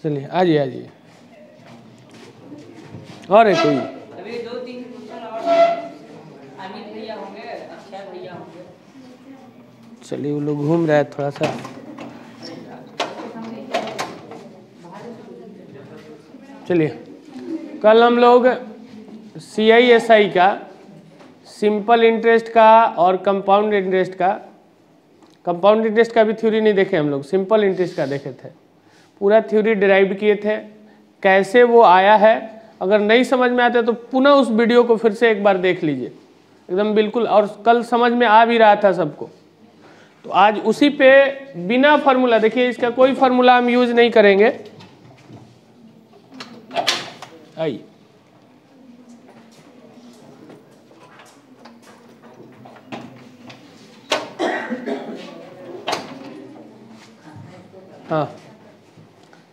चलिए आइए आइए, और है कोई? अभी 2-3 क्वेश्चन और अमित भैया होंगे, अक्षय भैया होंगे। चलिए वो लोग घूम रहे हैं थोड़ा सा। चलिए कल हम लोग CISI का सिंपल इंटरेस्ट का और कंपाउंड इंटरेस्ट का भी थ्योरी नहीं देखे हम लोग, सिंपल इंटरेस्ट का देखे थे। पूरा थ्योरी डिराइव किए थे, कैसे वो आया है। अगर नहीं समझ में आता तो पुनः उस वीडियो को फिर से एक बार देख लीजिए एकदम बिल्कुल, और कल समझ में आ भी रहा था सबको। तो आज उसी पे बिना फार्मूला, देखिए इसका कोई फार्मूला हम यूज नहीं करेंगे। आइए हाँ,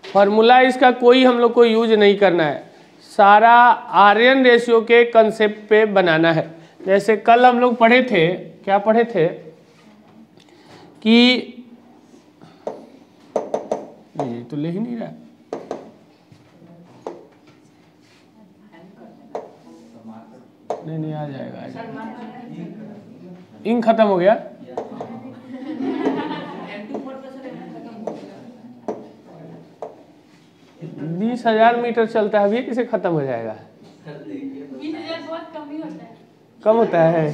फार्मूला इसका कोई हम लोग को यूज नहीं करना है, सारा आर्यन रेशियो के कंसेप्ट पे बनाना है। जैसे कल हम लोग पढ़े थे, क्या पढ़े थे कि ये तो ले ही नहीं रहा, नहीं आ जाएगा, इंक खत्म हो गया। बीस 20,000 मीटर चलता है अभी, किसे खत्म हो जाएगा? 20,000 बहुत कम ही होता है। कम होता है,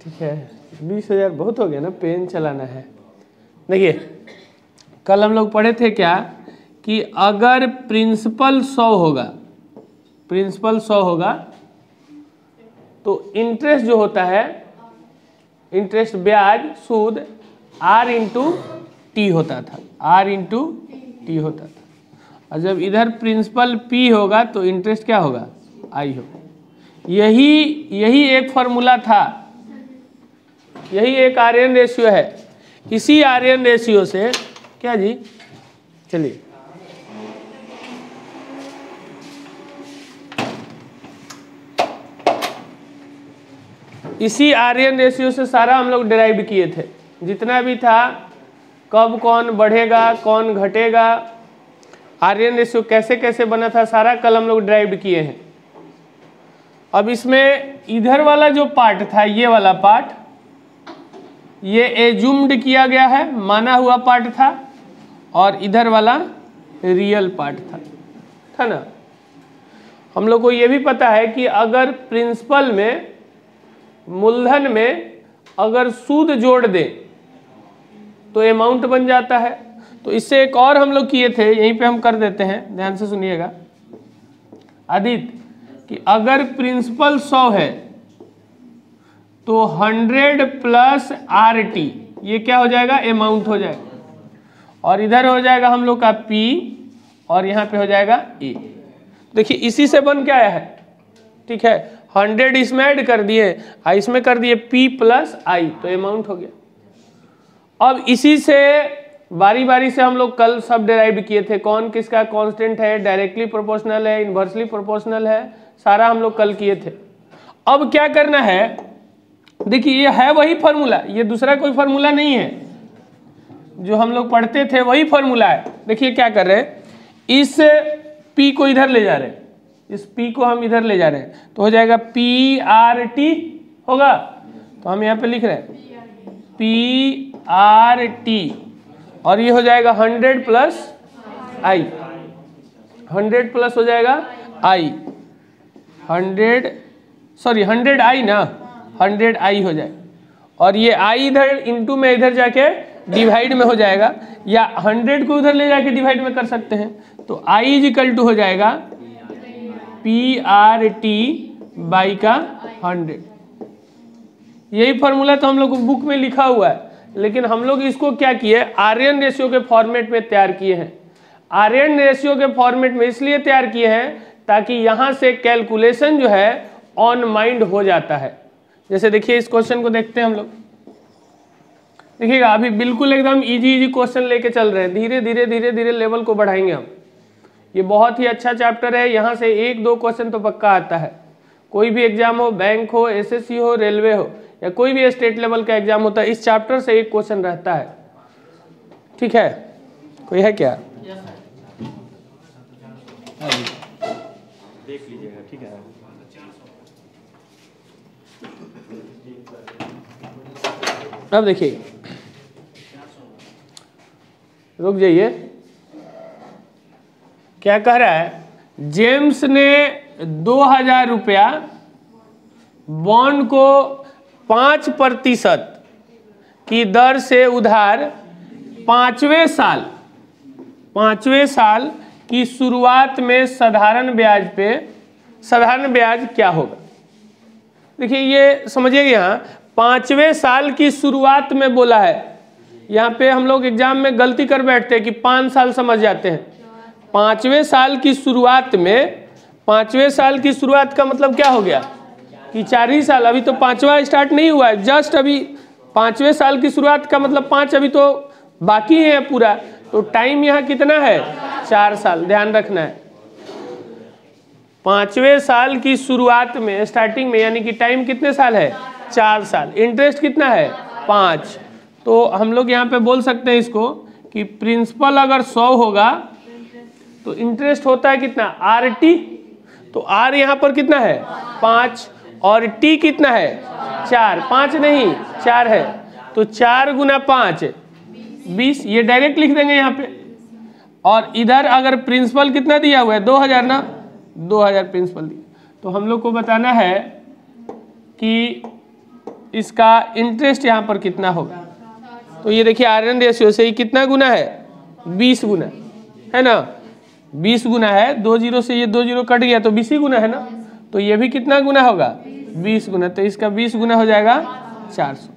ठीक है। 20,000 बहुत हो गया ना, पेन चलाना है। देखिए कल हम लोग पढ़े थे क्या कि अगर प्रिंसिपल 100 होगा तो इंटरेस्ट जो होता है, इंटरेस्ट ब्याज सूद R इंटू टी होता था, R इंटू टी होता था। और जब इधर प्रिंसिपल P होगा तो इंटरेस्ट क्या होगा? I होगा। यही एक फार्मूला था, यही एक आर्यन रेशियो है। इसी आर्यन रेशियो से क्या जी, चलिए इसी आर्यन रेशियो से सारा हम लोग डिराइव किए थे, जितना भी था, कब कौन बढ़ेगा कौन घटेगा, आर्यन रेशियो कैसे कैसे बना था, सारा कल हम लोग डिराइव किए हैं। अब इसमें इधर वाला जो पार्ट था, ये वाला पार्ट, ये एज्यूम्ड किया गया है, माना हुआ पार्ट था, और इधर वाला रियल पार्ट था ना। हम लोग को ये भी पता है कि अगर प्रिंसिपल में, मूलधन में अगर सूद जोड़ दे तो अमाउंट बन जाता है। तो इससे एक और हम लोग किए थे, यहीं पे हम कर देते हैं, ध्यान से सुनिएगा आदित्य, कि अगर प्रिंसिपल 100 है तो 100 प्लस RT, ये क्या हो जाएगा? अमाउंट हो जाएगा, और इधर हो जाएगा हम लोग का P, और यहाँ पे हो जाएगा A। देखिए इसी से बन के आया है, ठीक है। 100 इसमें ऐड कर दिए, इसमें कर दिए P प्लस I, तो अमाउंट हो गया। अब इसी से बारी बारी से हम लोग कल सब डिराइव किए थे, कौन किसका कांस्टेंट है, डायरेक्टली प्रोपोर्शनल है, इन्वर्सली प्रोपोर्शनल है, सारा हम लोग कल किए थे। अब क्या करना है, देखिए ये है वही फार्मूला, ये दूसरा कोई फार्मूला नहीं है, जो हम लोग पढ़ते थे वही फार्मूला है। देखिए क्या कर रहे हैं, इस P को इधर ले जा रहे हैं, इस P को हम इधर ले जा रहे हैं, तो हो जाएगा PRT होगा। तो हम यहाँ पे लिख रहे हैं PRT, और ये हो जाएगा 100 प्लस I, 100 प्लस हो जाएगा I, 100I ना, 100I हो जाए, और ये I इधर इंटू में इधर जाके डिवाइड में हो जाएगा, या 100 को उधर ले जाके डिवाइड में कर सकते हैं। तो I इज इक्वल टू हो जाएगा PRT बाई का 100। यही फार्मूला तो हम लोग बुक में लिखा हुआ है, लेकिन हम लोग इसको क्या किए, आर्यन रेशियो के फॉर्मेट में तैयार किए हैं। आर्यन रेशियो के फॉर्मेट में इसलिए तैयार किए हैं ताकि यहाँ से कैलकुलेशन जो है ऑन माइंड हो जाता है। जैसे देखिए इस क्वेश्चन को देखते हैं हम लोग, देखिएगा अभी बिल्कुल एकदम इजी क्वेश्चन लेके चल रहे हैं, धीरे धीरे लेवल को बढ़ाएंगे हम। ये बहुत ही अच्छा चैप्टर है, यहाँ से 1-2 क्वेश्चन तो पक्का आता है। कोई भी एग्जाम हो, बैंक हो, एसएससी हो, रेलवे हो, या कोई भी स्टेट लेवल का एग्जाम होता है, इस चैप्टर से एक क्वेश्चन रहता है। ठीक है, कोई है क्या? देख लीजिएगा, ठीक है। अब देखिए, रुक जाइए, क्या कह रहा है, जेम्स ने 2000 रुपया बॉन्ड को 5% की दर से उधार 5वें साल की शुरुआत में साधारण ब्याज क्या होगा? देखिए ये समझिए, यहाँ 5वें साल की शुरुआत में बोला है। यहाँ पे हम लोग एग्जाम में गलती कर बैठते हैं कि 5 साल समझ जाते हैं। 5वें साल की शुरुआत में, 5वें साल की शुरुआत का मतलब क्या हो गया कि 4 ही साल, अभी तो 5वां स्टार्ट नहीं हुआ है, जस्ट अभी 5वें साल की शुरुआत का मतलब 5 अभी तो बाकी है पूरा, तो टाइम यहाँ कितना है? 4 साल, ध्यान रखना है। 5वें साल की शुरुआत में, स्टार्टिंग में, यानी कि टाइम कितने साल है? 4 साल। इंटरेस्ट कितना है? 5। तो हम लोग यहाँ पे बोल सकते हैं इसको कि प्रिंसिपल अगर 100 होगा तो इंटरेस्ट होता है कितना? RT। तो R यहाँ पर कितना है? 5, और T कितना है? 4। 5 नहीं, 4 है, तो 4 गुना 5 20, ये डायरेक्ट लिख देंगे यहाँ पे। और इधर अगर प्रिंसिपल कितना दिया हुआ है? 2000 ना, 2000 प्रिंसिपल दिया, तो हम लोग को बताना है कि इसका इंटरेस्ट यहाँ पर कितना होगा। तो ये देखिए आयरन रेशियो से ही कितना गुना है? 20 गुना है ना, 20 गुना है, 2 जीरो से ये 2 जीरो कट गया तो 20 ही गुना है ना, तो ये भी कितना गुना होगा? 20 गुना, तो इसका 20 गुना हो जाएगा 400।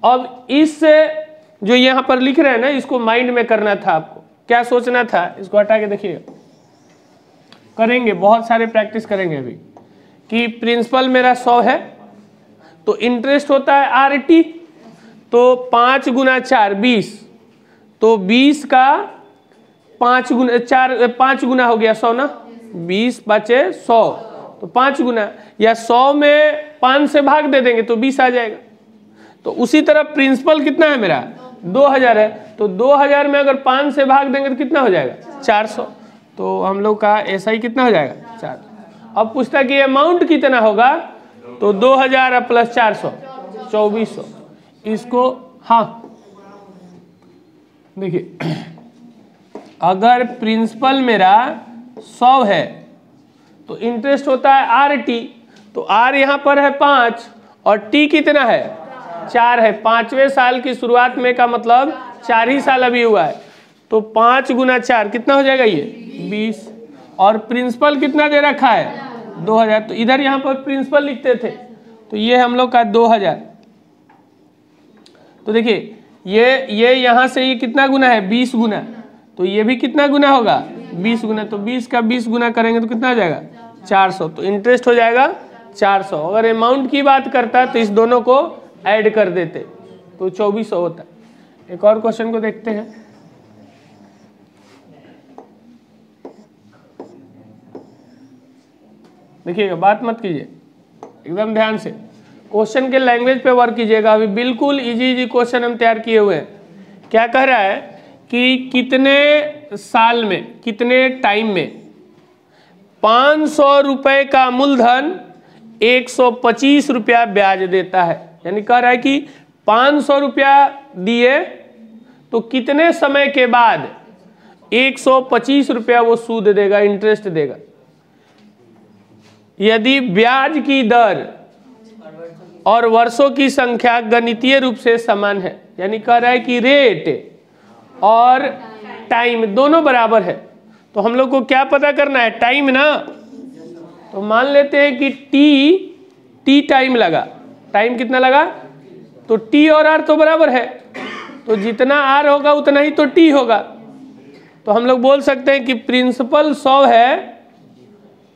अब इस जो यहाँ पर लिख रहे हैं ना, इसको माइंड में करना था आपको, क्या सोचना था, इसको हटा के देखिएगा, करेंगे बहुत सारे प्रैक्टिस करेंगे अभी, कि प्रिंसिपल मेरा 100 है, तो इंटरेस्ट होता है RT, तो 5 गुना 4 20, तो 20 का 5 गुना हो गया 100 ना, 20 बचे 100, तो 5 गुना, या 100 में 5 से भाग दे देंगे तो 20 आ जाएगा। तो उसी तरह प्रिंसिपल कितना है मेरा? 2000 है, तो 2000 में अगर 5 से भाग देंगे तो कितना हो जाएगा? 400। तो हम लोग का ऐसा ही कितना हो जाएगा? 400। अब पूछता कि अमाउंट कितना होगा, तो 2000 प्लस 400 2400। इसको हाँ देखिए, अगर प्रिंसिपल मेरा 100 है तो इंटरेस्ट होता है RT, तो R यहाँ पर है 5 और T कितना है? 4 है। 5वें साल की शुरुआत में का मतलब 4 ही साल अभी हुआ है, तो 5 गुना 4 कितना हो जाएगा? ये 20। और प्रिंसिपल कितना दे रखा है? 2000, तो इधर यहाँ पर प्रिंसिपल लिखते थे, तो ये हम लोग का 2000। तो देखिए ये यहाँ से ये कितना गुना है? 20 गुना, तो ये भी कितना गुना होगा? 20 गुना, तो 20 का 20 गुना करेंगे तो कितना हो जाएगा? 400। तो इंटरेस्ट हो जाएगा 400। अगर अमाउंट की बात करता तो इस दोनों को ऐड कर देते तो 2400 होता। एक और क्वेश्चन को देखते हैं। देखिएगा, बात मत कीजिए, एकदम ध्यान से क्वेश्चन के लैंग्वेज पे वर्क कीजिएगा। अभी बिल्कुल इजी क्वेश्चन हम तैयार किए हुए हैं। क्या कह रहा है कि कितने साल में, कितने टाइम में 500 रुपए का मूलधन 125 रुपया ब्याज देता है। यानी कह रहा है कि 500 रुपया दिए तो कितने समय के बाद 125 रुपया वो सूद देगा, इंटरेस्ट देगा। यदि ब्याज की दर और वर्षों की संख्या गणितीय रूप से समान है, यानी कह रहा है कि रेट और टाइम दोनों बराबर है, तो हम लोग को क्या पता करना है? टाइम ना। तो मान लेते हैं कि टी टाइम लगा, टाइम कितना लगा? तो टी और आर तो बराबर है, तो जितना आर होगा उतना ही तो टी होगा। तो हम लोग बोल सकते हैं कि प्रिंसिपल 100 है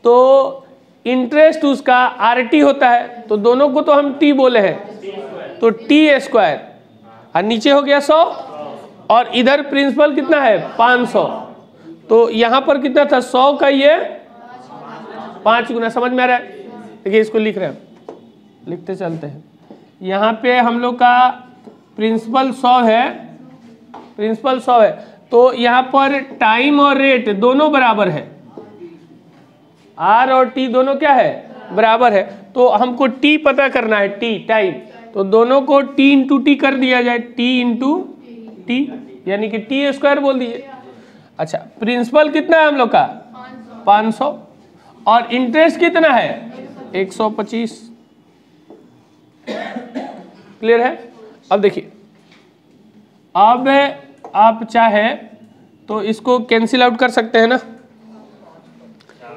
तो इंटरेस्ट उसका RT होता है, तो दोनों को तो हम टी बोले हैं, तो T² और नीचे हो गया 100, और इधर प्रिंसिपल कितना है? 500। तो यहाँ पर कितना था? 100 का ये 5 गुना, समझ में आ रहा है? देखिए इसको लिख रहे हैं, लिखते चलते हैं। यहाँ पे हम लोग का प्रिंसिपल 100 है, प्रिंसिपल 100 है, तो यहाँ पर टाइम और रेट दोनों बराबर है, आर और टी दोनों क्या है, बराबर है। तो हमको टी पता करना है, टी टाइम, तो दोनों को टी इंटू टी कर दिया जाए, टी इंटू टी, यानी कि टी स्क्वायर बोल दीजिए। अच्छा, प्रिंसिपल कितना है हम लोग का 500 और इंटरेस्ट कितना है 125। क्लियर है? अब देखिए, अब आप चाहे तो इसको कैंसिल आउट कर सकते हैं ना,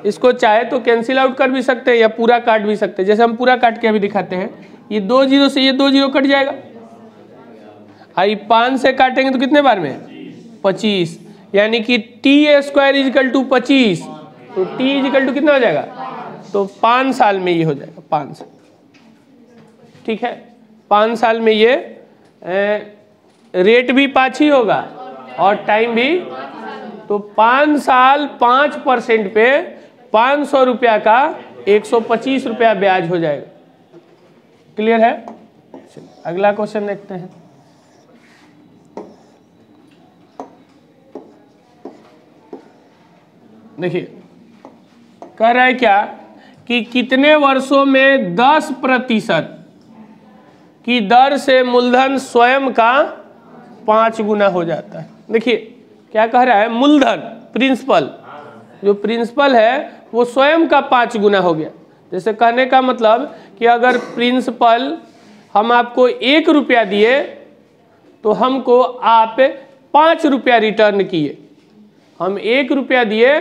इसको चाहे तो कैंसिल आउट कर भी सकते हैं या पूरा काट भी सकते हैं। जैसे हम पूरा काट के अभी दिखाते हैं, ये 2 जीरो से ये 2 जीरो कट जाएगा, आई 5 से काटेंगे तो कितने बार में 25, यानी कि टी स्क्वायर इजिकल टू 25, तो टी इजिकल टू कितना हो जाएगा, तो 5 साल में ये हो जाएगा, 5 साल। ठीक है, 5 साल में ये रेट भी 5 ही होगा और टाइम भी, तो 5 साल 5% पे 500 रुपया का 125 रुपया ब्याज हो जाएगा। क्लियर है? चलिए अगला क्वेश्चन देखते हैं। देखिए कह रहा है क्या कि कितने वर्षों में 10% की दर से मूलधन स्वयं का 5 गुना हो जाता है। देखिए क्या कह रहा है, मूलधन प्रिंसिपल, जो प्रिंसिपल है वो स्वयं का 5 गुना हो गया। जैसे कहने का मतलब कि अगर प्रिंसिपल हम आपको 1 रुपया दिए तो हमको आप 5 रुपया रिटर्न किए, हम 1 रुपया दिए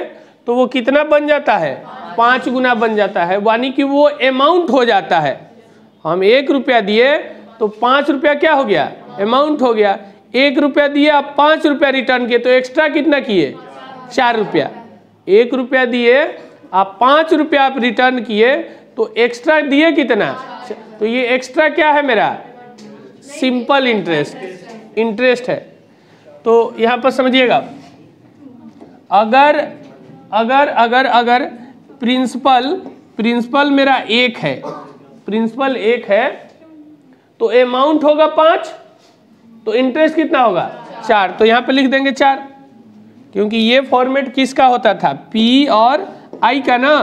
तो वो कितना बन जाता है 5 गुना बन जाता है, यानी कि वो अमाउंट हो जाता है। हम 1 रुपया दिए तो 5 रुपया क्या हो गया, अमाउंट हो गया। 1 रुपया दिए आप 5 रुपया रिटर्न किए तो एक्स्ट्रा कितना किए 4 रुपया। 1 रुपया दिए आप 5 रुपया आप रिटर्न किए तो एक्स्ट्रा दिए कितना, तो ये एक्स्ट्रा क्या है मेरा सिंपल इंटरेस्ट, इंटरेस्ट है। तो यहाँ पर समझिएगा, अगर अगर अगर अगर प्रिंसिपल मेरा 1 है, प्रिंसिपल 1 है तो अमाउंट होगा 5, तो इंटरेस्ट कितना होगा 4, तो यहाँ पे लिख देंगे 4, क्योंकि ये फॉर्मेट किसका होता था P और I का ना।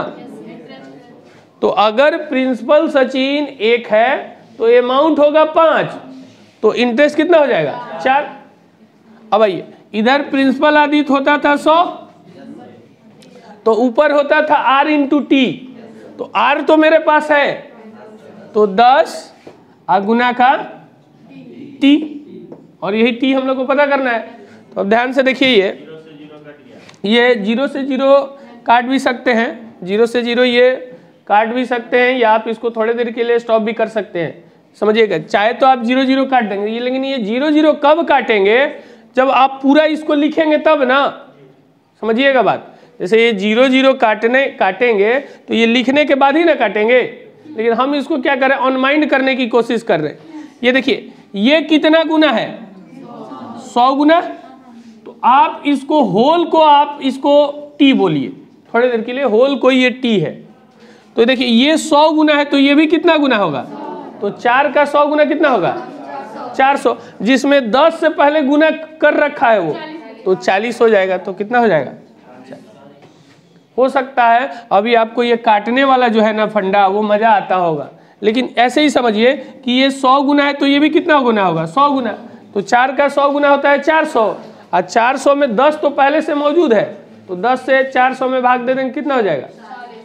तो अगर प्रिंसिपल सचिन 1 है तो अमाउंट होगा 5, तो इंटरेस्ट कितना हो जाएगा 4। अब आइए, इधर प्रिंसिपल आदित्य होता था 100, तो ऊपर होता था R इंटू टी, तो R तो मेरे पास है तो 10 गुना का T, और यही T हम लोग को पता करना है। तो अब ध्यान से देखिए, ये 0 से 0 काट भी सकते हैं, 0 से 0 ये काट भी सकते हैं, या आप इसको थोड़ी देर के लिए स्टॉप भी कर सकते हैं। समझिएगा, चाहे तो आप 0 0 काट देंगे ये, लेकिन ये 0 0 कब काटेंगे, जब आप पूरा इसको लिखेंगे तब ना। समझिएगा बात, जैसे ये 0 0 काटेंगे तो ये लिखने के बाद ही ना काटेंगे, लेकिन हम इसको क्या कर रहे हैं, अनमाइंड करने की कोशिश कर रहे हैं। ये देखिए ये कितना गुना है 100 गुना, तो आप इसको होल को आप इसको टी बोलिए थोड़ी देर के लिए, होल को ये टी है। तो देखिए ये 100 गुना है तो ये भी कितना गुना होगा, तो 4 का 100 गुना कितना होगा 400, जिसमें 10 से पहले गुना कर रखा है वो, तो 40 हो जाएगा। तो कितना हो जाएगा, हो सकता है अभी आपको ये काटने वाला जो है ना फंडा वो मजा आता होगा, लेकिन ऐसे ही समझिए कि ये 100 गुना है तो ये भी कितना गुना होगा 100 गुना, तो 4 का 100 गुना होता है 400, और 400 में 10 तो पहले से मौजूद है, तो 10 से 400 में भाग दे देंगे कितना हो जाएगा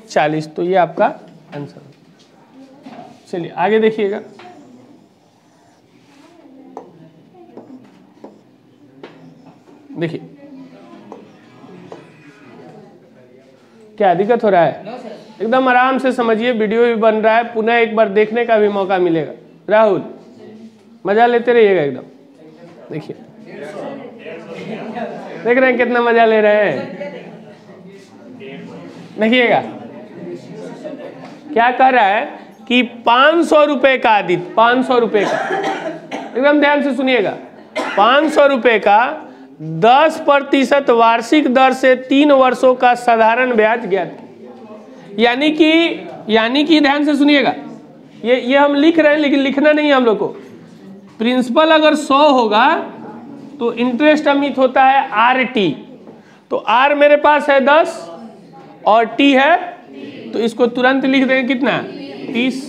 40। तो ये आपका आंसर। चलिए आगे देखिएगा, देखिए क्या दिक्कत हो रहा है, एकदम आराम से समझिए, वीडियो भी बन रहा है, पुनः एक बार देखने का भी मौका मिलेगा। राहुल मजा लेते रहिएगा एकदम। देखिए देख रहे हैं कितना मजा ले रहे हैं, देखिएगा क्या कह रहा है कि 500 रुपए का आदित्य, 500 रुपए का, एकदम ध्यान से सुनिएगा, 500 रुपए का 10% वार्षिक दर से 3 वर्षों का साधारण ब्याज ज्ञात, यानी कि यानी कि ध्यान से सुनिएगा, ये हम लिख रहे हैं लेकिन लिखना नहीं है हम लोग को। प्रिंसिपल अगर 100 होगा तो इंटरेस्ट अमित होता है RT। तो R मेरे पास है 10 और T है, तो इसको तुरंत लिख देंगे कितना 30।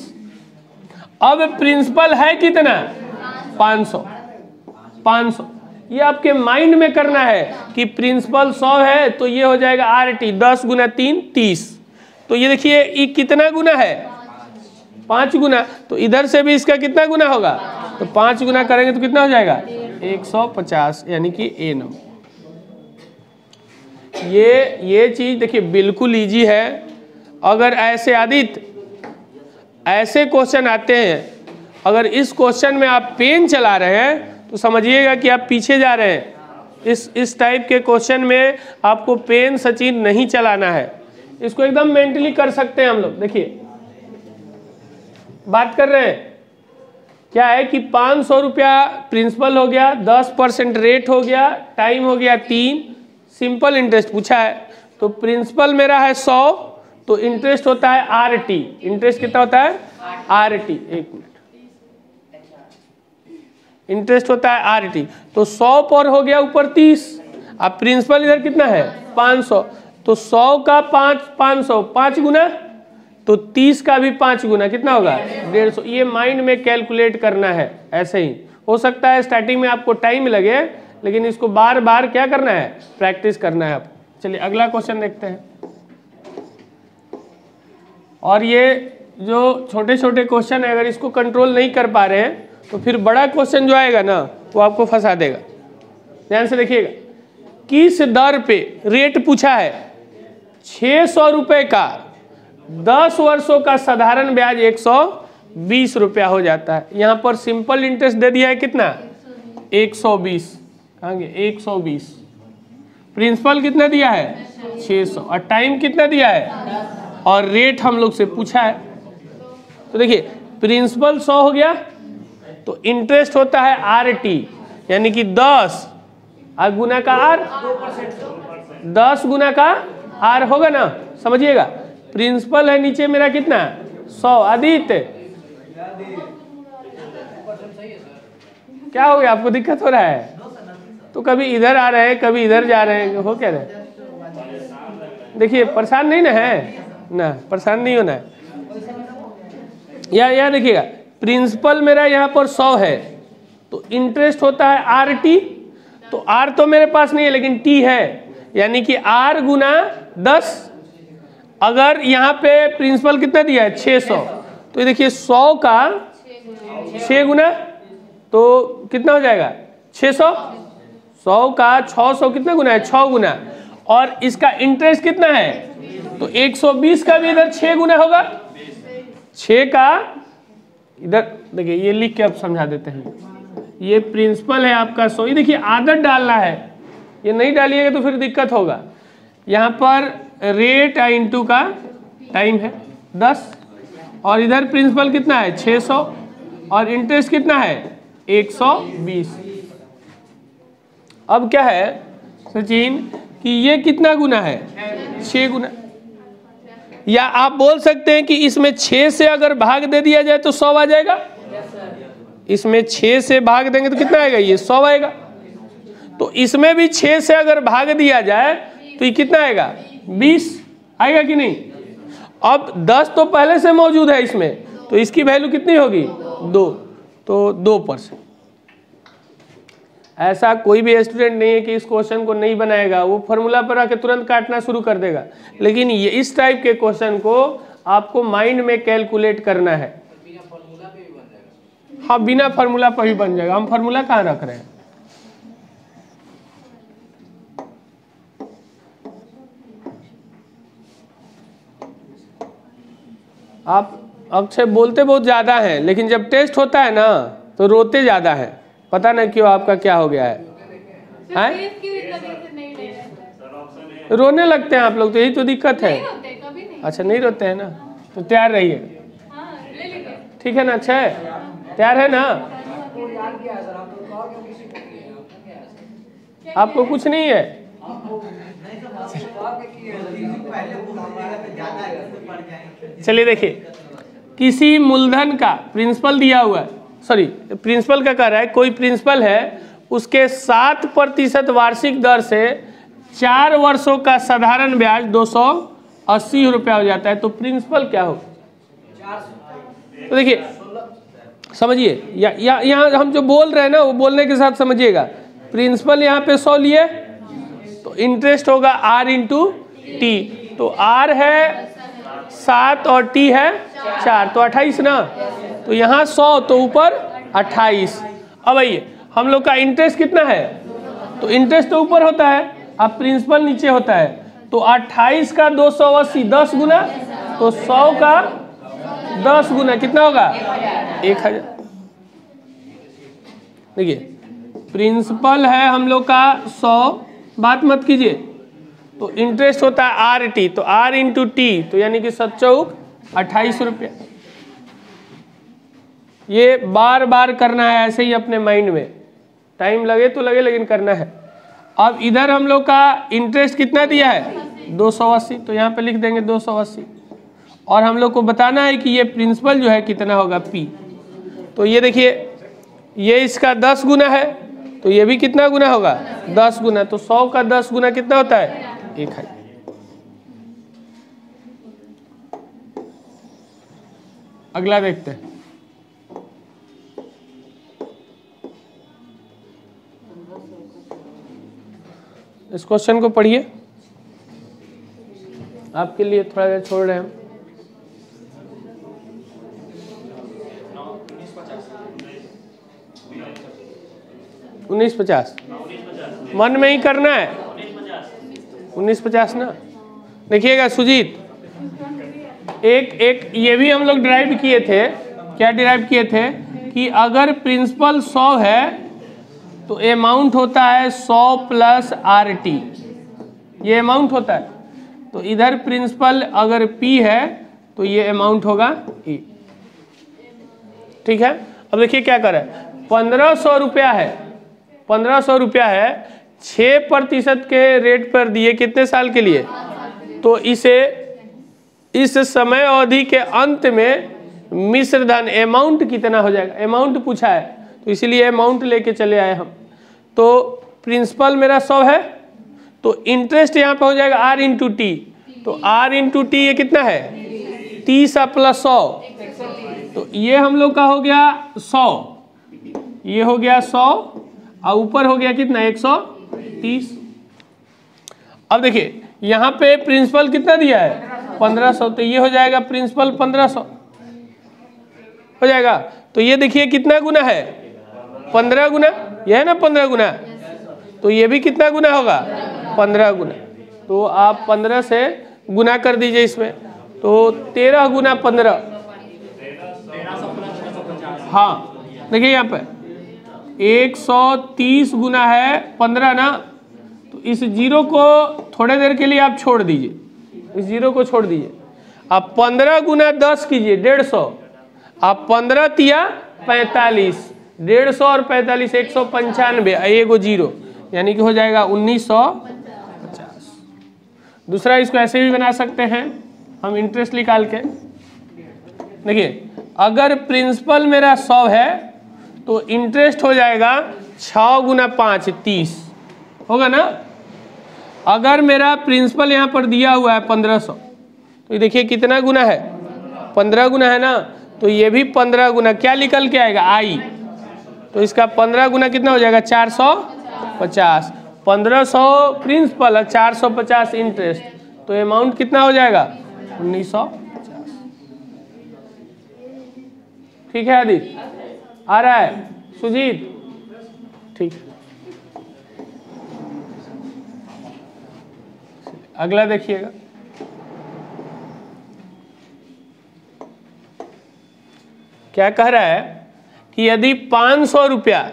अब प्रिंसिपल है कितना 500। ये आपके माइंड में करना है कि प्रिंसिपल 100 है तो ये हो जाएगा RT 10 गुना 3 30। तो ये देखिए ये कितना गुना है 5 गुना, तो इधर से भी इसका कितना गुना होगा, तो 5 गुना करेंगे तो कितना हो जाएगा 150, यानी कि A नंबर। ये चीज देखिए बिल्कुल इजी है। अगर ऐसे आदित्य ऐसे क्वेश्चन आते हैं, अगर इस क्वेश्चन में आप पेन चला रहे हैं तो समझिएगा कि आप पीछे जा रहे हैं। इस टाइप के क्वेश्चन में आपको पेन सचिन नहीं चलाना है, इसको एकदम मेंटली कर सकते हैं हम लोग। देखिए बात कर रहे हैं क्या है कि 500 रुपया प्रिंसिपल हो गया, 10% रेट हो गया, टाइम हो गया 3, सिंपल इंटरेस्ट पूछा है। तो प्रिंसिपल मेरा है 100, तो इंटरेस्ट होता है RT। इंटरेस्ट कितना होता है RT, एक मिनट, इंटरेस्ट होता है RT। तो 100 पर हो गया ऊपर 30, अब प्रिंसिपल इधर कितना है 500, तो 100 का 500 5 गुना, तो 30 का भी 5 गुना कितना होगा 150। ये माइंड में कैलकुलेट करना है। ऐसे ही हो सकता है स्टार्टिंग में आपको टाइम लगे, लेकिन इसको बार बार क्या करना है प्रैक्टिस करना है आपको। चलिए अगला क्वेश्चन देखते हैं। और ये जो छोटे छोटे क्वेश्चन है, अगर इसको कंट्रोल नहीं कर पा रहे हैं तो फिर बड़ा क्वेश्चन जो आएगा ना वो आपको फंसा देगा। ध्यान से देखिएगा, किस दर पे रेट पूछा है 600 रुपए का, 10 वर्षों का साधारण ब्याज 120 रुपया हो जाता है। यहाँ पर सिंपल इंटरेस्ट दे दिया है कितना 120, कहेंगे 120, प्रिंसिपल कितना दिया है 600 और टाइम कितना दिया है और रेट हम लोग से पूछा है। तो देखिए प्रिंसिपल 100 हो गया, तो इंटरेस्ट होता है RT, यानी कि 10 और गुना का R, 10 गुना का R होगा ना, समझिएगा। प्रिंसिपल है नीचे मेरा कितना 100। आदित्य क्या हो गया, आपको दिक्कत हो रहा है? तो कभी इधर आ रहे हैं कभी इधर जा रहे हैं, हो क्या रहे? देखिए परेशान नहीं ना है ना, परेशान नहीं होना है। या देखिएगा प्रिंसिपल मेरा यहाँ पर 100 है, तो इंटरेस्ट होता है RT। तो R तो मेरे पास नहीं है लेकिन T है, यानी कि R गुना 10। अगर यहाँ पे प्रिंसिपल कितना दिया है 600, तो ये देखिए 100 का 6 गुना, तो कितना हो जाएगा 600। 100 का 600 कितना गुना है 6 गुना, और इसका इंटरेस्ट कितना है, तो 120 का भी इधर 6 गुना होगा। 6 का इधर देखिए, ये लिख के अब समझा देते हैं। ये प्रिंसिपल है आपका 100, ये देखिए आदत डालना है, ये नहीं डालिएगा तो फिर दिक्कत होगा। यहाँ पर रेट इंटू का टाइम है 10, और इधर प्रिंसिपल कितना है 600 और इंटरेस्ट कितना है 120। अब क्या है सचिन कि ये कितना गुना है 6 गुना, या आप बोल सकते हैं कि इसमें 6 से अगर भाग दे दिया जाए तो 100 आ जाएगा। इसमें 6 से भाग देंगे तो कितना आएगा, ये 100 आएगा। तो इसमें भी 6 से अगर भाग दिया जाए तो ये कितना आएगा 20 आएगा कि नहीं। अब 10 तो पहले से मौजूद है इसमें, तो इसकी वैल्यू कितनी होगी 2, तो 2%। ऐसा कोई भी स्टूडेंट नहीं है कि इस क्वेश्चन को नहीं बनाएगा, वो फार्मूला पर आके तुरंत काटना शुरू कर देगा। लेकिन ये इस टाइप के क्वेश्चन को आपको माइंड में कैलकुलेट करना है। हाँ बिना फार्मूला पर ही बन जाएगा, हम फार्मूला कहाँ रख रहे हैं। आप अक्षय बोलते बहुत ज़्यादा हैं, लेकिन जब टेस्ट होता है ना तो रोते ज़्यादा है, पता नहीं क्यों आपका क्या हो गया है, हैं? रोने लगते हैं आप लोग, तो यही तो दिक्कत है। अच्छा नहीं रोते हैं ना, तो तैयार रहिए, ठीक है ना। अक्षय तैयार है ना, आपको कुछ नहीं है। चलिए देखिए, किसी मूलधन का प्रिंसिपल दिया हुआ है, सॉरी प्रिंसिपल का कह रहा है, कोई प्रिंसिपल है, उसके 7% वार्षिक दर से 4 वर्षों का साधारण ब्याज 280 रुपया हो जाता है, तो प्रिंसिपल क्या हो? तो देखिए समझिए, यहाँ हम जो बोल रहे हैं ना वो बोलने के साथ समझिएगा। प्रिंसिपल यहाँ पे 100 लिए तो इंटरेस्ट होगा R इंटू टी, तो R है 7 और T है 4, तो 28 ना, तो यहाँ 100 तो ऊपर 28। अब आइए हम लोग का इंटरेस्ट कितना है, तो इंटरेस्ट तो ऊपर होता है, अब प्रिंसिपल नीचे होता है, तो 28 का 280 10 गुना, तो 100 का 10 गुना कितना होगा? 1000। देखिए प्रिंसिपल है हम लोग का 100, बात मत कीजिए, तो इंटरेस्ट होता है RT, तो R इंटू टी, तो यानी कि 7 चौक 28 रुपया। ये बार बार करना है ऐसे ही अपने माइंड में, टाइम लगे तो लगे लेकिन करना है। अब इधर हम लोग का इंटरेस्ट कितना दिया है? 280, तो यहाँ पे लिख देंगे 280, और हम लोग को बताना है कि ये प्रिंसिपल जो है कितना होगा P। तो ये देखिए, ये इसका 10 गुना है, तो ये भी कितना गुना होगा? 10 गुना, तो 100 का 10 गुना कितना होता है? 1000। अगला देखते हैं। इस क्वेश्चन को पढ़िए, आपके लिए थोड़ा देर छोड़ रहे हैं हम। 1950 मन में ही करना है, 1950 ना। देखिएगा सुजीत, एक ये भी हम लोग डिराइव किए थे। क्या डिराइव किए थे कि अगर प्रिंसिपल 100 है तो अमाउंट होता है 100 प्लस RT, ये अमाउंट होता है। तो इधर प्रिंसिपल अगर P है तो ये अमाउंट होगा E। ठीक है, अब देखिए क्या कर रहा है, 1500 रुपया है, 1500 रुपया है, 6% के रेट पर दिए कितने साल के लिए? तो इसे इस समय अवधि के अंत में मिश्र धन अमाउंट कितना हो जाएगा? अमाउंट पूछा है तो इसीलिए अमाउंट लेके चले आए हम। तो प्रिंसिपल मेरा 100 है, तो इंटरेस्ट यहाँ पे हो जाएगा R इंटू टी, तो R इंटू टी ये कितना है? 30 प्लस 100, तो ये हम लोग का हो गया 100, ये हो गया 100 और ऊपर हो गया कितना? 130। अब देखिए यहाँ पे प्रिंसिपल कितना दिया है? 1500, तो ये हो जाएगा प्रिंसिपल 1500 हो जाएगा। तो ये देखिए कितना गुना है? 15 गुना, यह है ना 15 गुना, तो ये भी कितना गुना होगा? 15 गुना। तो आप 15 से गुना कर दीजिए इसमें, तो 13 गुना 15। हाँ देखिए यहाँ पे 130 गुना है 15 ना, तो इस जीरो को थोड़े देर के लिए आप छोड़ दीजिए, इस जीरो को छोड़ दीजिए। आप 15 गुना 10 कीजिए 150, आप 15 तिया 45, 150 और 45 195, एगो जीरो, यानी कि हो जाएगा 1950। दूसरा इसको ऐसे भी बना सकते हैं हम इंटरेस्ट निकाल के। देखिए अगर प्रिंसिपल मेरा 100 है तो इंटरेस्ट हो जाएगा 6 गुना 5 30 होगा ना। अगर मेरा प्रिंसिपल यहाँ पर दिया हुआ है 1500, तो ये देखिए कितना गुना है? 15 गुना है ना, तो ये भी 15 गुना क्या निकल के आएगा? I। तो इसका 15 गुना कितना हो जाएगा? 450। 1500 प्रिंसिपल और 450 इंटरेस्ट, तो अमाउंट कितना हो जाएगा? 1950। ठीक है आदित्य, आ रहा है? सुजीत ठीक, अगला देखिएगा। क्या कह रहा है कि यदि 500 रुपया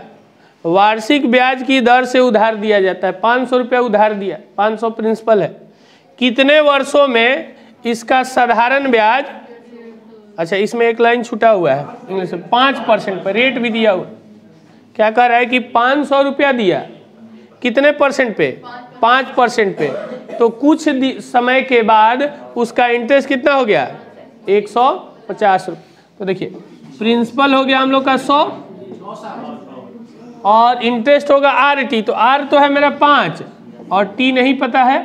वार्षिक ब्याज की दर से उधार दिया जाता है, 500 रुपया उधार दिया, 500 प्रिंसिपल है, कितने वर्षों में इसका साधारण ब्याज, अच्छा इसमें एक लाइन छूटा हुआ है इंग्लिश में, 5% पर रेट भी दिया हुआ। क्या कह रहा है कि 500 रुपया दिया, कितने परसेंट पे? 5% पे, तो कुछ समय के बाद उसका इंटरेस्ट कितना हो गया 150 रुपये। तो देखिए प्रिंसिपल हो गया हम लोग का 100 और इंटरेस्ट होगा RT, तो R तो है मेरा 5 और T नहीं पता है।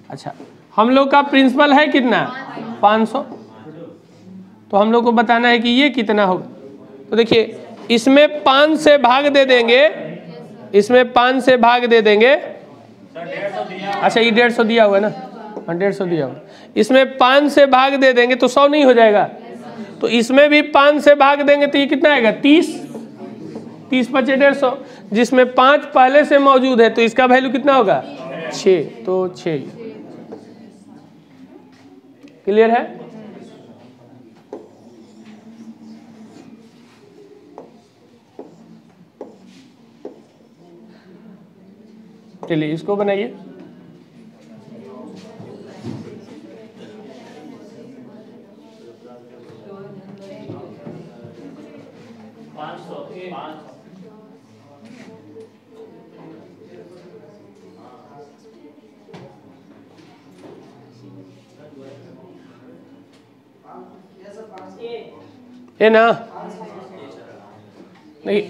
अच्छा हम लोग का प्रिंसिपल है कितना 500, तो हम लोग को बताना है कि ये कितना होगा। तो देखिए इसमें 5 से भाग दे देंगे, इसमें 5 से भाग दे देंगे। अच्छा ये 150 दिया हुआ है ना, 150 दिया हुआ, इसमें 5 से भाग दे देंगे तो 100 नहीं हो जाएगा, तो इसमें भी 5 से भाग देंगे तो ये कितना आएगा 30, 30 × 5 = 150, जिसमें 5 पहले से मौजूद है तो इसका वैल्यू कितना होगा 6, तो 6। क्लियर है? चलिए इसको बनाइए। ये ना नहीं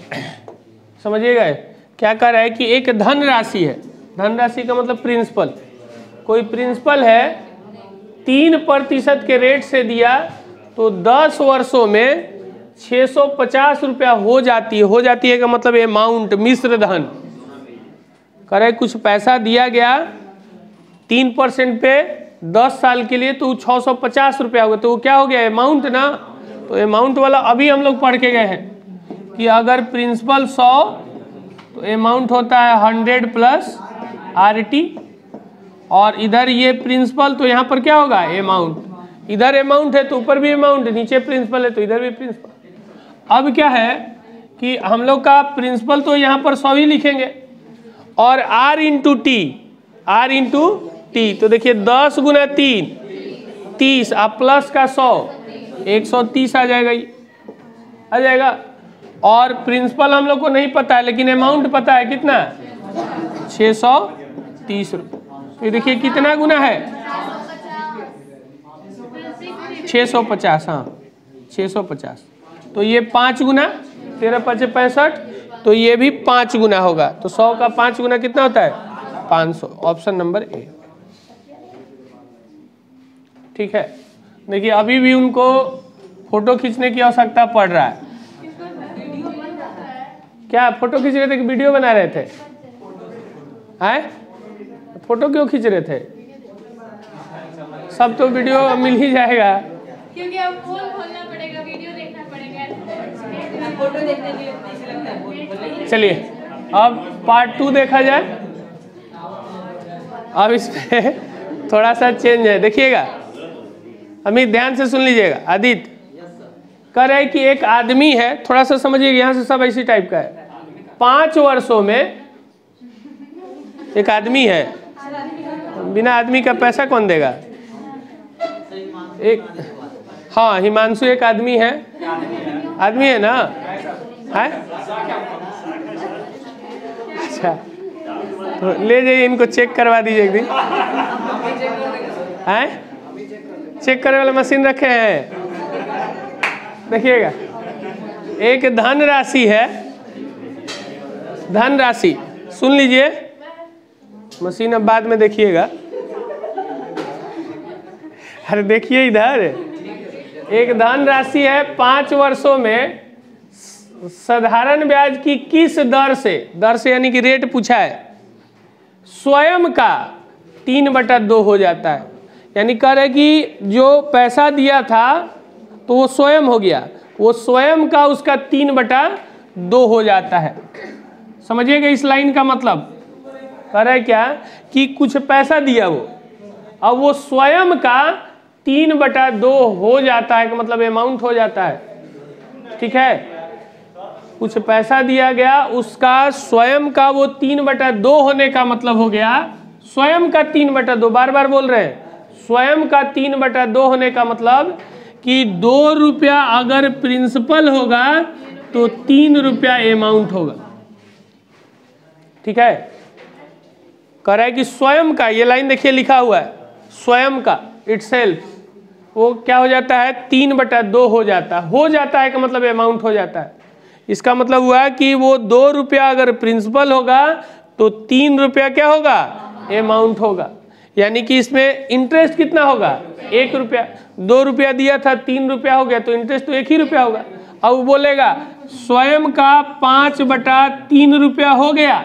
समझिएगा, क्या कर रहा है कि एक धन राशि है, धन राशि का मतलब प्रिंसिपल, कोई प्रिंसिपल है 3% के रेट से दिया तो 10 वर्षों में 650 रुपया हो जाती है का मतलब अमाउंट मिश्र धन करे। कुछ पैसा दिया गया 3% पे 10 साल के लिए तो 650 रुपया होगा, तो वो क्या हो गया अमाउंट ना। तो अमाउंट वाला अभी हम लोग पढ़ के गए हैं कि अगर प्रिंसिपल 100 तो अमाउंट होता है 100 + RT, और इधर ये प्रिंसिपल तो यहाँ पर क्या होगा अमाउंट, इधर अमाउंट है तो ऊपर भी अमाउंट, नीचे प्रिंसिपल है तो इधर भी प्रिंसिपल। अब क्या है कि हम लोग का प्रिंसिपल तो यहाँ पर 100 ही लिखेंगे और R × T, तो देखिए 10 × 3 30 आप प्लस का 100 130 आ जाएगा, ये आ जाएगा। और प्रिंसिपल हम लोग को नहीं पता है लेकिन अमाउंट पता है कितना 630 रुपये। तो देखिए कितना गुना है 650, हाँ 650, तो ये 5 गुना 13 × 5 = 65, तो ये भी 5 गुना होगा, तो 100 का 5 गुना कितना होता है 500, ऑप्शन नंबर ए। ठीक है, देखिए अभी भी उनको फोटो खींचने की आवश्यकता पड़ रहा है। क्या फोटो खींच रहे थे कि वीडियो बना रहे थे? हैं? फोटो क्यों खींच रहे थे? सब तो वीडियो मिल ही जाएगा, क्योंकि अब फोन खोलना पड़ेगा, वीडियो देखना पड़ेगा, फोटो देखने के लिए पैसे लगता है। चलिए अब पार्ट 2 देखा जाए। अब इसमें थोड़ा सा चेंज है, देखिएगा अमित ध्यान से सुन लीजिएगा। आदित्य कह रहा है कि एक आदमी है, थोड़ा सा समझिएगा, यहाँ से सब इसी टाइप का है। 5 वर्षों में एक आदमी है, बिना आदमी का पैसा कौन देगा? एक हाँ हिमांशु एक आदमी है, आदमी है ना, है? अच्छा तो ले जाइए, इनको चेक करवा दीजिए एक दिन। हैं? चेक करने वाला मशीन रखे हैं, देखिएगा। एक धन राशि है, धन राशि सुन लीजिए, मशीन अब बाद में देखिएगा। अरे देखिए इधर एक धन राशि है, 5 वर्षों में साधारण ब्याज की किस दर से यानी कि रेट पूछा है, स्वयं का 3/2 हो जाता है। यानी कह रहे कि जो पैसा दिया था तो वो स्वयं हो गया, वो स्वयं का उसका 3/2 हो जाता है। समझिएगा इस लाइन का मतलब, कह रहा है क्या कि कुछ पैसा दिया वो, अब वो स्वयं का 3/2 हो जाता है, का मतलब अमाउंट हो जाता है। ठीक है, कुछ पैसा दिया गया, उसका स्वयं का वो 3/2 होने का मतलब हो गया स्वयं का 3/2, बार बार बोल रहे हैं, स्वयं का 3/2 होने का मतलब कि 2 रुपया अगर प्रिंसिपल होगा तो 3 रुपया अमाउंट होगा। ठीक है, कह रहा है कि स्वयं का, ये लाइन देखिए लिखा हुआ है, स्वयं का इटसेल्फ वो क्या हो जाता है 3/2 हो जाता है का मतलब अमाउंट हो जाता है। इसका मतलब हुआ कि वो 2 रुपया अगर प्रिंसिपल होगा तो 3 रुपया क्या होगा अमाउंट होगा, यानी कि इसमें इंटरेस्ट कितना होगा 1 रुपया। 2 रुपया दिया था 3 रुपया हो गया तो इंटरेस्ट तो 1 ही रुपया होगा। अब वो बोलेगा स्वयं का 5/3 रुपया हो गया,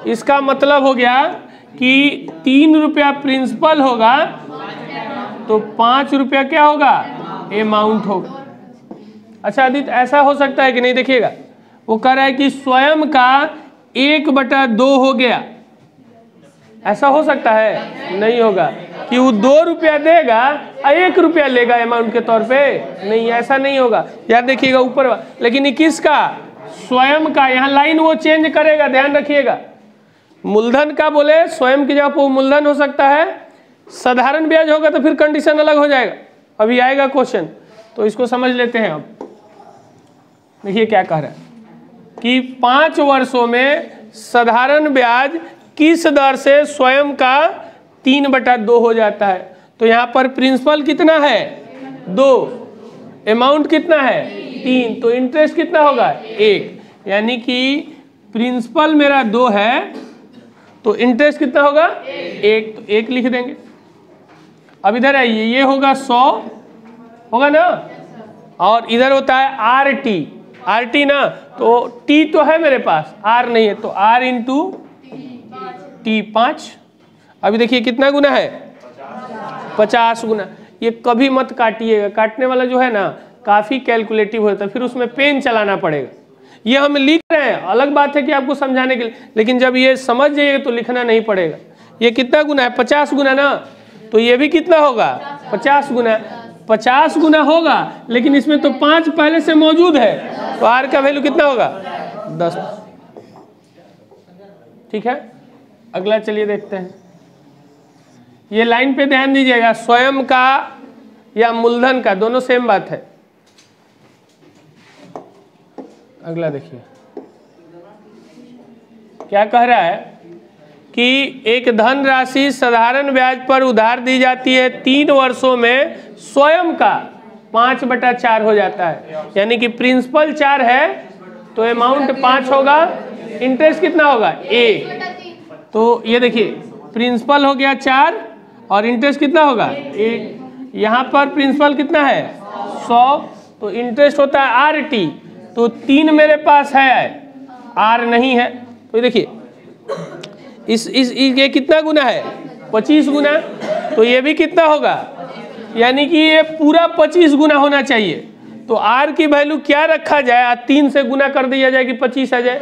इसका मतलब हो गया कि 3 रुपया प्रिंसिपल होगा तो 5 रुपया क्या होगा अमाउंट होगा। अच्छा आदित्य ऐसा हो सकता है कि नहीं, देखिएगा वो कह रहा है कि स्वयं का 1/2 हो गया, ऐसा हो सकता है नहीं होगा कि वो 2 रुपया देगा और 1 रुपया लेगा अमाउंट के तौर पे, नहीं ऐसा नहीं होगा। यार देखिएगा ऊपर, लेकिन ये किसका स्वयं का, यहाँ लाइन वो चेंज करेगा, ध्यान रखिएगा। मूलधन का बोले स्वयं की जगह पर मूलधन हो सकता है, साधारण ब्याज होगा तो फिर कंडीशन अलग हो जाएगा, अभी आएगा क्वेश्चन तो इसको समझ लेते हैं। अब देखिए क्या कह रहा है कि 5 वर्षों में साधारण ब्याज किस दर से स्वयं का 3/2 हो जाता है। तो यहाँ पर प्रिंसिपल कितना है 2, अमाउंट कितना है 3, तो इंटरेस्ट कितना होगा 1, यानी कि प्रिंसिपल मेरा 2 है तो इंटरेस्ट कितना होगा 1, तो 1 लिख देंगे। अब इधर आइए, ये होगा 100 होगा ना, और इधर होता है RT ना, तो T तो है मेरे पास, R नहीं है, तो R इंटू T 5। अभी देखिए कितना गुना है 50 गुना। ये कभी मत काटिएगा, काटने वाला जो है ना काफ़ी कैलकुलेटिव होता है, फिर उसमें पेन चलाना पड़ेगा। ये हम लिख रहे हैं, अलग बात है कि आपको समझाने के लिए, लेकिन जब ये समझ जाइएगा तो लिखना नहीं पड़ेगा। ये कितना गुना है 50 गुना ना, तो ये भी कितना होगा 50 गुना, 50 गुना होगा, लेकिन इसमें तो 5 पहले से मौजूद है, तो R का वैल्यू कितना होगा 10। ठीक है, अगला चलिए देखते हैं। ये लाइन पे ध्यान दीजिएगा, स्वयं का या मूलधन का दोनों सेम बात है। अगला देखिए क्या कह रहा है कि एक धन राशि साधारण ब्याज पर उधार दी जाती है, 3 वर्षों में स्वयं का 5/4 हो जाता है, यानी कि प्रिंसिपल 4 है तो अमाउंट 5 होगा, इंटरेस्ट कितना होगा 1। तो ये देखिए प्रिंसिपल हो गया 4 और इंटरेस्ट कितना होगा 1। यहाँ पर प्रिंसिपल कितना है 100, तो इंटरेस्ट होता है RT, तो 3 मेरे पास है, R नहीं है। तो देखिए इस ये कितना गुना है 25 गुना, तो ये भी कितना होगा, यानी कि ये पूरा 25 गुना होना चाहिए। तो R की वैल्यू क्या रखा जाए, 3 से गुना कर दिया जाए कि 25 आ जाए,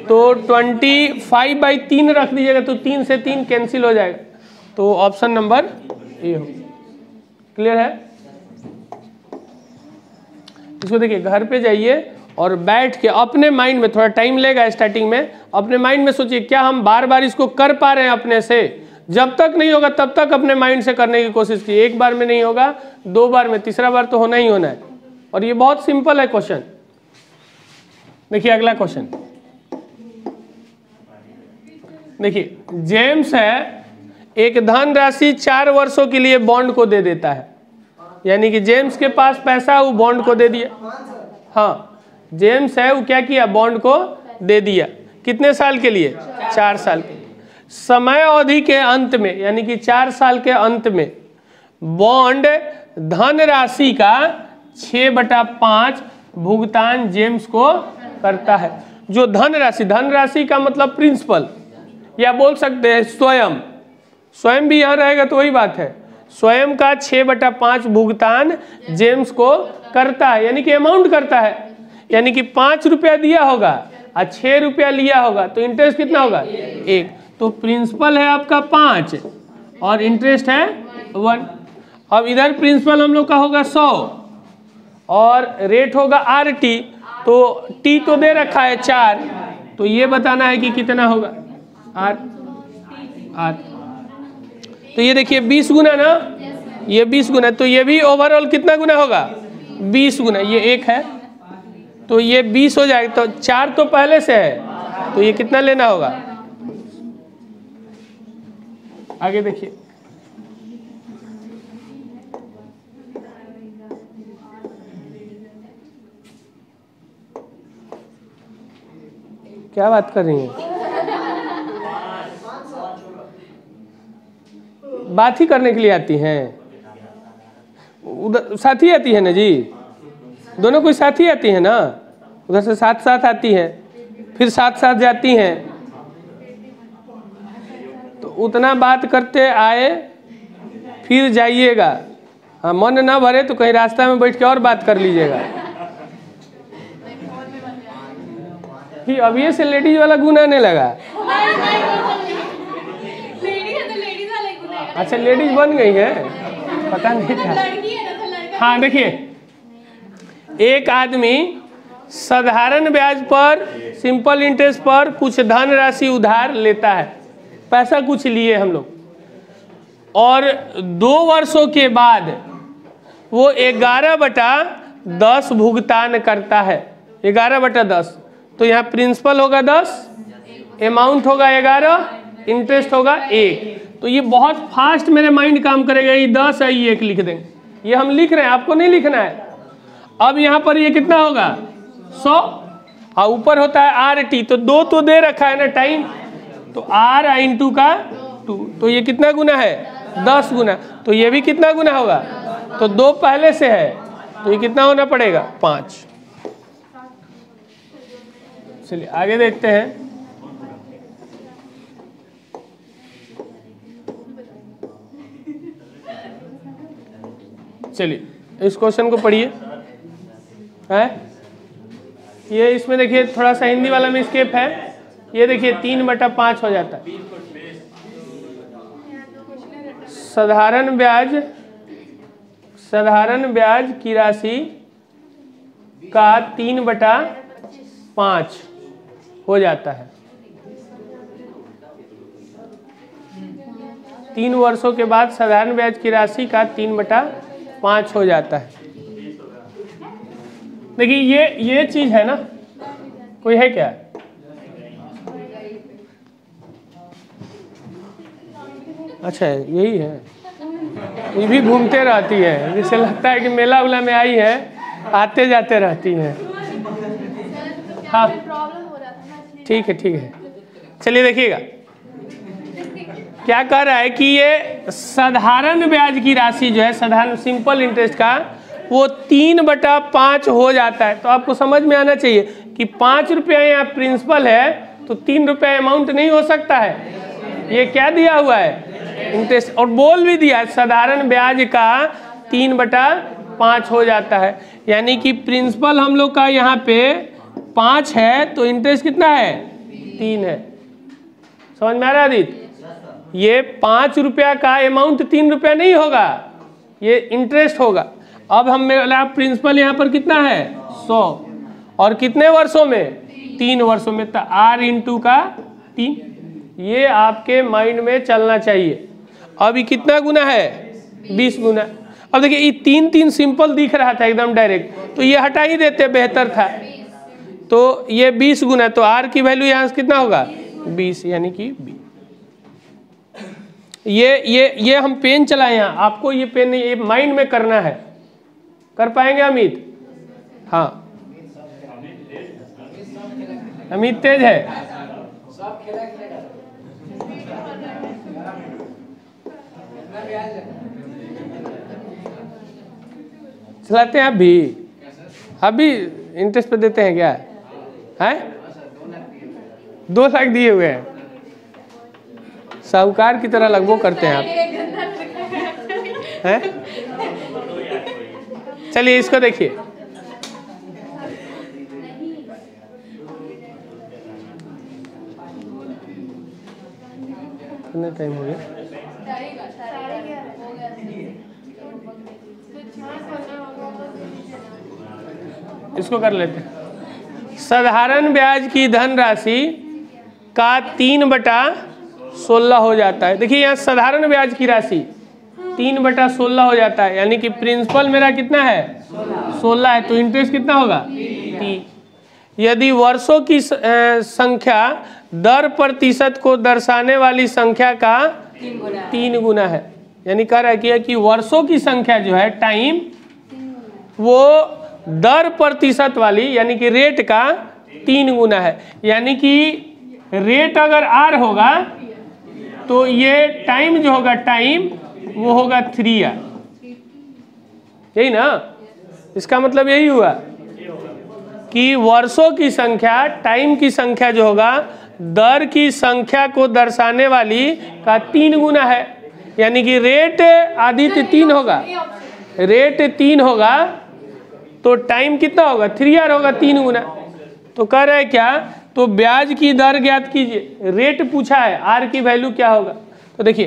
तो 25/3 रख दीजिएगा, तो 3 से 3 कैंसिल हो जाएगा, तो ऑप्शन नंबर ए हो। क्लियर है। इसको देखिए घर पे जाइए और बैठ के अपने माइंड में, थोड़ा टाइम लेगा स्टार्टिंग में, अपने माइंड में सोचिए क्या हम बार बार इसको कर पा रहे हैं अपने से। जब तक नहीं होगा तब तक अपने माइंड से करने की कोशिश कीजिए। 1 बार में नहीं होगा, 2 बार में, तीसरा बार तो होना ही होना है। और ये बहुत सिंपल है क्वेश्चन। देखिए अगला क्वेश्चन देखिए, जेम्स है एक धन राशि 4 वर्षों के लिए बॉन्ड को दे देता है, यानी कि जेम्स के पास पैसा, वो बॉन्ड को दे दिया। हाँ, जेम्स है वो क्या किया, बॉन्ड को दे दिया। कितने साल के लिए 4 साल के लिए। समय अवधि के अंत में, यानी कि 4 साल के अंत में बॉन्ड धन राशि का 6/5 भुगतान जेम्स को करता है। जो धन राशि का मतलब प्रिंसिपल, या बोल सकते हैं स्वयं भी यहाँ रहेगा तो वही बात है। स्वयं का 6/5 भुगतान जेम्स को करता है, यानी कि अमाउंट करता है, यानी कि 5 रुपया दिया होगा और 6 रुपया लिया होगा, तो इंटरेस्ट कितना होगा 1। तो प्रिंसिपल है आपका 5 और इंटरेस्ट है 1। अब इधर प्रिंसिपल हम लोग का होगा 100 और रेट होगा RT, तो T तो दे रखा है 4, तो ये बताना है कि कितना होगा R। तो ये देखिए 20 गुना ना, ये 20 गुना, तो ये भी ओवरऑल कितना गुना होगा 20 गुना। ये 1 है तो ये 20 हो जाएगा, तो 4 तो पहले से है, तो ये कितना लेना होगा आगे देखिए, क्या बात कर रही हैं? बात ही करने के लिए आती हैं, उधर साथ ही आती है ना जी, दोनों कोई साथ ही आती है ना, उधर से साथ साथ आती है, फिर साथ साथ जाती हैं, तो उतना बात करते आए फिर जाइएगा। हाँ, मन ना भरे तो कहीं रास्ता में बैठ के और बात कर लीजिएगा। कि अभी से लेडीज वाला गुण आने लगा। अच्छा, लेडीज बन गई है, पता नहीं था। हाँ देखिए, एक आदमी साधारण ब्याज पर, सिंपल इंटरेस्ट पर कुछ धन राशि उधार लेता है, पैसा कुछ लिए हम लोग, और 2 वर्षों के बाद वो 11/10 भुगतान करता है। 11/10, तो यहाँ प्रिंसिपल होगा 10, अमाउंट होगा 11, इंटरेस्ट होगा 1। तो ये बहुत फास्ट मेरे माइंड काम करेगा, ये 10 है, ये 1 लिख देंगे, ये हम लिख रहे हैं, आपको नहीं लिखना है। अब यहाँ पर ये कितना होगा 100, और ऊपर होता है RT, तो 2 तो दे रखा है ना टाइम, तो R इंटू का 2, तो ये कितना गुना है 10 गुना, तो ये भी कितना गुना होगा, तो 2 पहले से है, तो ये कितना होना पड़ेगा 5। चलिए आगे देखते हैं। चलिए इस क्वेश्चन को पढ़िए। है ये, इसमें देखिए थोड़ा सा हिंदी वाला में स्केप है। ये देखिए 3/5 हो जाता है। साधारण ब्याज की राशि का 3/5 हो जाता है। 3 वर्षों के बाद साधारण ब्याज की राशि का 3/5 हो जाता है। देखिए ये चीज है ना, कोई है क्या? अच्छा यही है, ये भी घूमते रहती है, जैसे लगता है कि मेला उला में आई है, आते जाते रहती है। हाँ ठीक है, चलिए देखिएगा क्या कह रहा है कि ये साधारण ब्याज की राशि जो है, साधारण सिंपल इंटरेस्ट का, वो 3/5 हो जाता है। तो आपको समझ में आना चाहिए कि 5 रुपया यहाँ प्रिंसिपल है, तो 3 रुपया अमाउंट नहीं हो सकता है। ये क्या दिया हुआ है इंटरेस्ट, और बोल भी दिया है साधारण ब्याज का 3/5 हो जाता है। यानी कि प्रिंसिपल हम लोग का यहाँ पे 5 है, तो इंटरेस्ट कितना है 3 है। समझ में आ रहा है आदित्य? ये 5 रुपया का अमाउंट 3 रुपया नहीं होगा, ये इंटरेस्ट होगा। अब हम मेरा प्रिंसिपल यहाँ पर कितना है 100, और कितने वर्षों में 3 वर्षों में, तो R इंटू का 3, ये आपके माइंड में चलना चाहिए। अब ये कितना गुना है 20 गुना। अब देखिए ये 3 सिंपल दिख रहा था एकदम डायरेक्ट, तो ये हटा ही देते बेहतर था। तो ये 20 गुना, तो R की वैल्यू यहाँ से कितना होगा 20, यानी कि 20। ये हम पेन चलाए हैं, आपको ये पेन नहीं, ये माइंड में करना है। कर पाएंगे अमित? हाँ अमित तेज है। चलाते हैं अभी इंटरेस्ट पे देते हैं क्या है? 2 लाख दिए हुए हैं, साहूकार की तरह लगभग करते हैं आप हैं? चलिए इसको देखिए, कितना टाइम हो गया? इसको कर लेते हैं। साधारण ब्याज की धनराशि का 3/16 हो जाता है। देखिए यहाँ साधारण ब्याज की राशि 3/16 हो जाता है, यानी कि प्रिंसिपल मेरा कितना है 16 है, तो इंटरेस्ट कितना होगा 3। यदि वर्षों की संख्या दर प्रतिशत को दर्शाने वाली संख्या का 3 गुना है। यानी कह रहा है कि वर्षों की संख्या जो है टाइम वो दर प्रतिशत वाली यानी कि रेट का 3 गुना है। यानी कि रेट अगर R होगा तो ये टाइम जो होगा टाइम वो होगा 3R। यही ना, इसका मतलब यही हुआ कि वर्षों की संख्या टाइम की संख्या जो होगा दर की संख्या को दर्शाने वाली का 3 गुना है। यानी कि रेट आदित्य 3 होगा, रेट 3 होगा तो टाइम कितना होगा 3R होगा 3 गुना। तो कह रहे हैं क्या, तो ब्याज की दर ज्ञात कीजिए। रेट पूछा है, R की वैल्यू क्या होगा। तो देखिए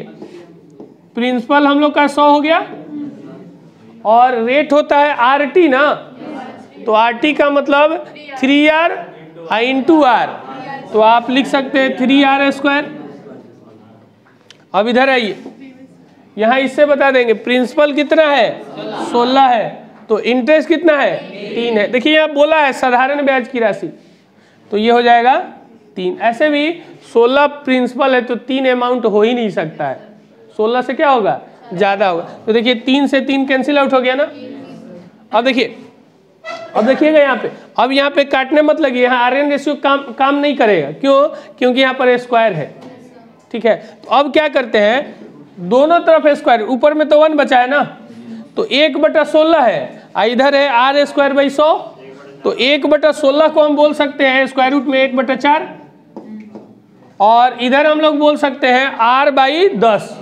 प्रिंसिपल हम लोग का 100 हो गया और रेट होता है RT ना, तो RT का मतलब 3R इंटू R, तो आप लिख सकते हैं 3R²। अब इधर आइए, यहाँ इससे बता देंगे प्रिंसिपल कितना है 16 है, तो इंटरेस्ट कितना है 3 है। देखिए यहाँ बोला है साधारण ब्याज की राशि, तो ये हो जाएगा 3। ऐसे भी 16 प्रिंसिपल है तो 3 अमाउंट हो ही नहीं सकता है, 16 से क्या होगा ज़्यादा होगा। तो देखिए 3 से 3 कैंसिल आउट हो गया ना। अब देखिए, अब देखिएगा यहाँ पे, अब यहाँ पे काटने मत लगिए, यहाँ RN रेशियो काम नहीं करेगा। क्यों? क्योंकि यहाँ पर स्क्वायर है, ठीक है। तो अब क्या करते हैं, दोनों तरफ स्क्वायर, ऊपर में तो 1 बचा है ना, तो 1/16 है, इधर है R²/100, तो 1/16 को हम बोल सकते हैं स्क्वायर रूट में 1/4, और इधर हम लोग बोल सकते हैं R/10।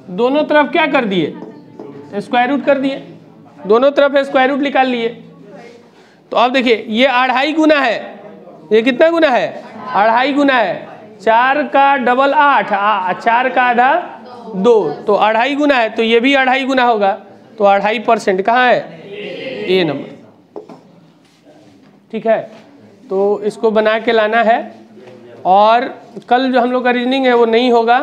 दोनों तरफ क्या कर दिए स्क्वायर रूट कर दिए, दोनों तरफ स्क्वायर रूट निकाल लिए। तो अब देखिए ये 2.5 गुना है, ये कितना गुना है 2.5 गुना है। 4 का डबल 8, 4 का आधा 2, तो 2.5 गुना है, तो ये भी 2.5 गुना होगा। तो 2.5% कहाँ है A नंबर, ठीक है। तो इसको बना के लाना है, और कल जो हम लोग का रीजनिंग है वो नहीं होगा।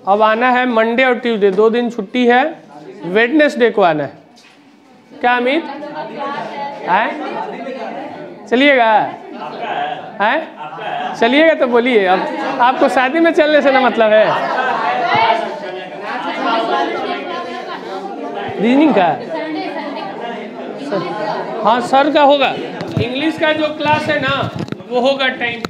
अब आना है मंडे और ट्यूसडे, 2 दिन छुट्टी है, वेडनेसडे को आना है। क्या अमित है, चलिएगा है, चलिएगा तो बोलिए। अब आपको शादी में चलने से ना मतलब है रीजनिंग का। हाँ सर का होगा, इंग्लिश का जो क्लास है ना वो होगा टाइम।